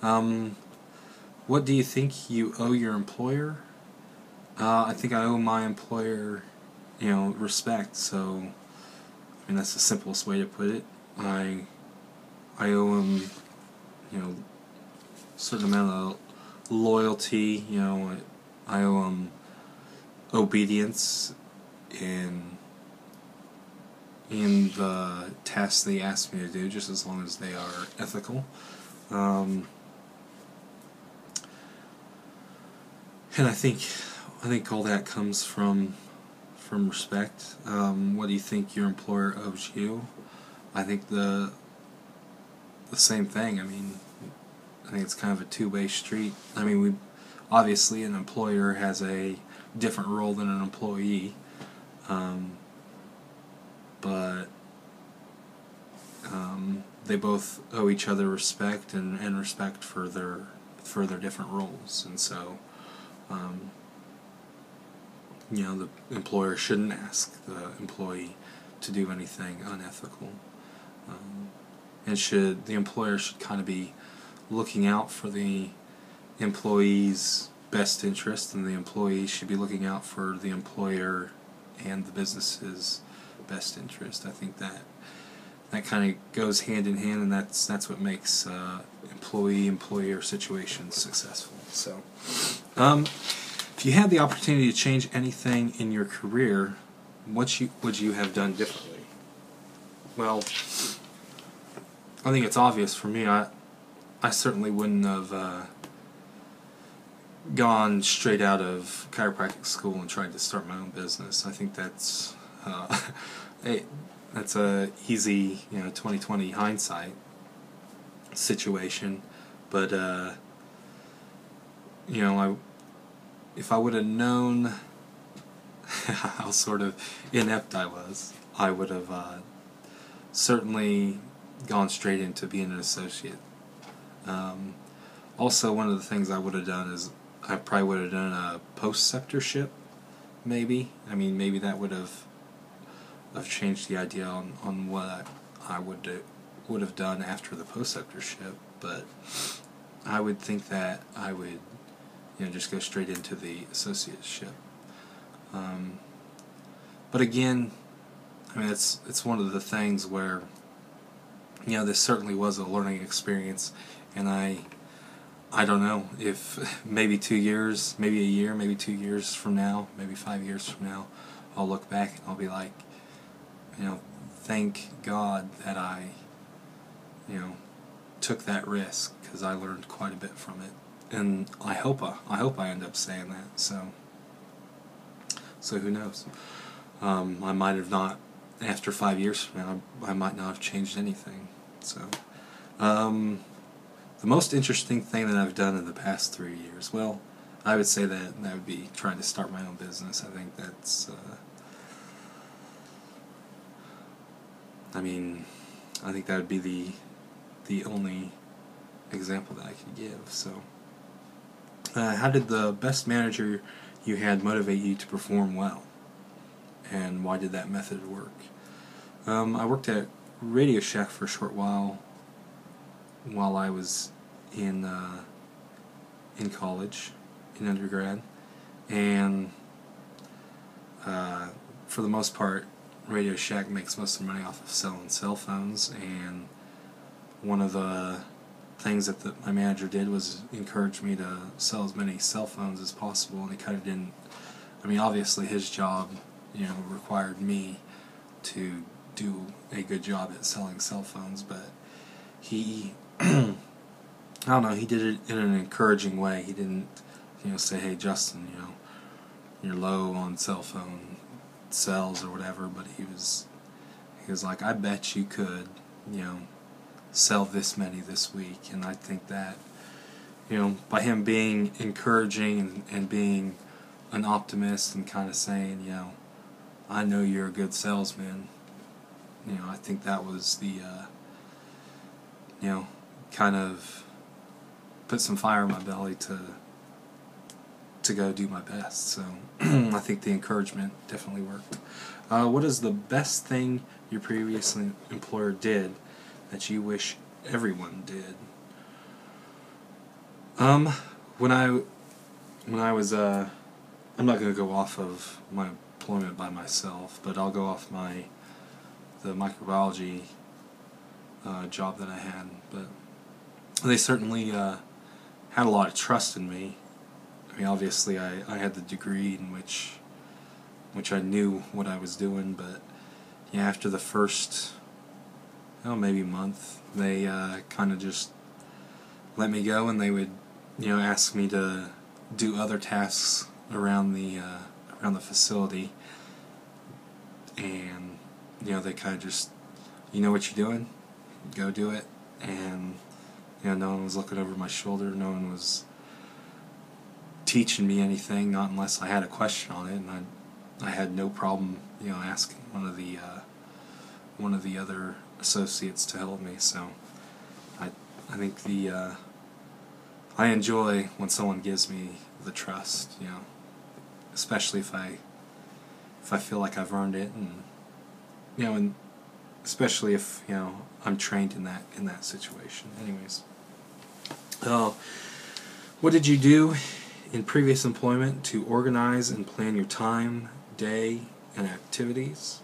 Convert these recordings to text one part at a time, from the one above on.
Um, what do you think you owe your employer? I think I owe my employer, respect. So, I mean, that's the simplest way to put it. I owe him, a certain amount of loyalty. I owe him obedience in the tasks they ask me to do, just as long as they are ethical. And I think all that comes from respect. What do you think your employer owes you? I think the same thing. I mean, I think it's kind of a two-way street. I mean, obviously an employer has a different role than an employee, but they both owe each other respect and respect for their different roles, and so the employer shouldn't ask the employee to do anything unethical, and the employer should kind of be looking out for the employee's best interest, and the employee should be looking out for the employer and the business's best interest. I think that kind of goes hand in hand, and that's what makes employee-employer situations successful. So, if you had the opportunity to change anything in your career, what would you have done differently? Well, I think it's obvious for me. I certainly wouldn't have gone straight out of chiropractic school and tried to start my own business. I think that's that's a easy 20/20 hindsight situation, but if I would have known how sort of inept I was, I would have certainly gone straight into being an associate. Also, one of the things I would have done is I probably would have done a postceptorship, maybe. I mean, maybe that would have changed the idea on what I would have done after the postceptorship, but I would think that I would just go straight into the associateship. But again, I mean, it's one of the things where this certainly was a learning experience, and I don't know if maybe 2 years, maybe a year, maybe 2 years from now, maybe 5 years from now, I'll look back and I'll be like, thank God that I took that risk, because I learned quite a bit from it, and I hope I end up saying that. So who knows? I might have not. After 5 years from now, I might not have changed anything. So, the most interesting thing that I've done in the past 3 years, well, I would say that would be trying to start my own business. I think that's, I think that would be the only example that I could give. So, how did the best manager you had motivate you to perform well, and why did that method work? I worked at Radio Shack for a short while I was in college, in undergrad, and for the most part, Radio Shack makes most of the money off of selling cell phones, and one of the things that my manager did was encourage me to sell as many cell phones as possible, and he kind of didn't. I mean, obviously his job, required me to do a good job at selling cell phones, but he, I don't know, he did it in an encouraging way. He didn't, say, hey, Justin, you're low on cell phone sales or whatever, but he was like, I bet you could, sell this many this week. And I think that, by him being encouraging and being an optimist and kind of saying, I know you're a good salesman, I think that was the, kind of put some fire in my belly to go do my best. So I think the encouragement definitely worked. What is the best thing your previous employer did that you wish everyone did? Um, when I was I'm not going to go off of my employment by myself, but I'll go off the microbiology job that I had. But they certainly had a lot of trust in me. I mean, obviously, I had the degree in which I knew what I was doing, but yeah, after the first, maybe month, they kind of just let me go, and they would, ask me to do other tasks around the facility, and they kind of just, what you're doing, go do it, and no one was looking over my shoulder, no one was teaching me anything, not unless I had a question on it, and I had no problem, asking one of the other associates to help me. So I think I enjoy when someone gives me the trust, especially if I feel like I've earned it, and and especially if I'm trained in that situation. Anyways, what did you do in previous employment to organize and plan your time, day, and activities?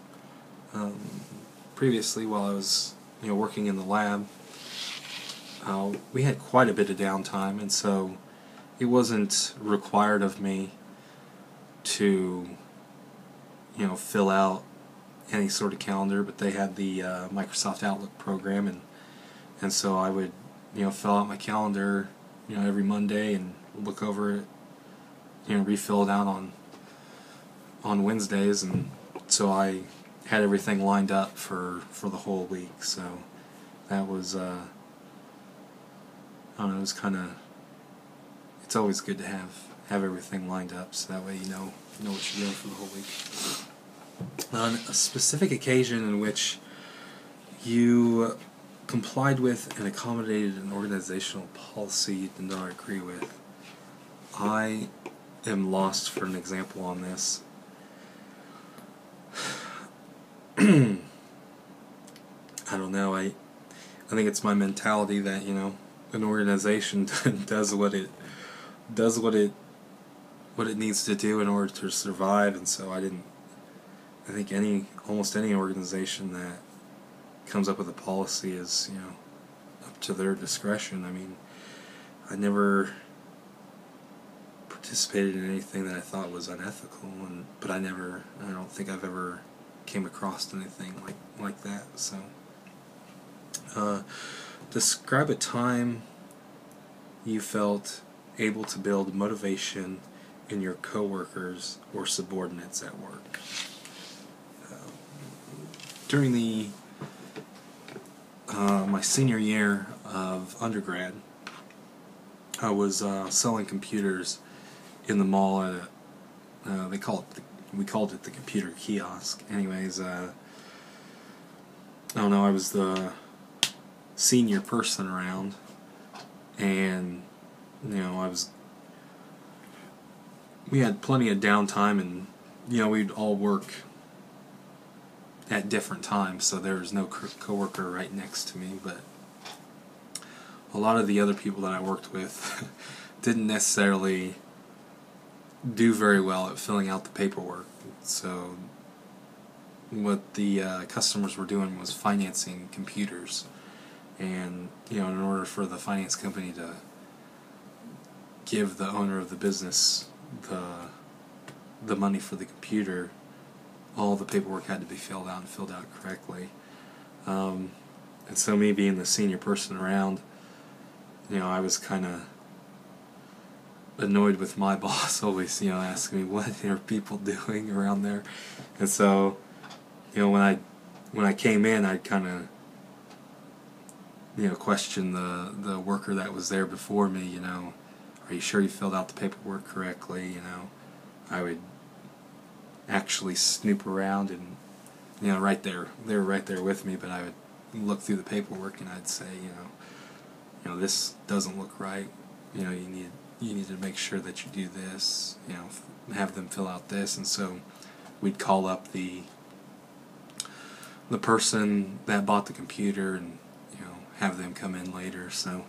Previously, while I was working in the lab, we had quite a bit of downtime, and so it wasn't required of me to fill out any sort of calendar, but they had the Microsoft Outlook program, and so I would fill out my calendar every Monday and look over it, refill it out on Wednesdays, and so I had everything lined up for the whole week. So that was I don't know, it was kind of, it's always good to have everything lined up, so that way you know what you're doing for the whole week. On a specific occasion in which you complied with and accommodated an organizational policy you did not agree with, I am lost for an example on this. I don't know, I think it's my mentality that an organization does what it needs to do in order to survive, and so I think almost any organization that comes up with a policy is up to their discretion. I mean, I never participated in anything that I thought was unethical, but I don't think I've ever came across anything like that. So describe a time you felt able to build motivation in your coworkers or subordinates at work. During my senior year of undergrad, I was selling computers in the mall at we called it the computer kiosk. Anyways, I don't know, I was the senior person around, and we had plenty of downtime, and we'd all work at different times, so there was no coworker right next to me, but a lot of the other people that I worked with didn't necessarily do very well at filling out the paperwork. So what the customers were doing was financing computers, and in order for the finance company to give the owner of the business the money for the computer, all the paperwork had to be filled out correctly. And so me being the senior person around, I was kind of annoyed with my boss always, asking me what are people doing around there. And so, when I came in, I'd kind of, question the worker that was there before me, are you sure you filled out the paperwork correctly? I would actually snoop around, and right there, they were right there with me, but I would look through the paperwork and I'd say, this doesn't look right, you need to make sure that you do this, have them fill out this. And so we'd call up the person that bought the computer and have them come in later. So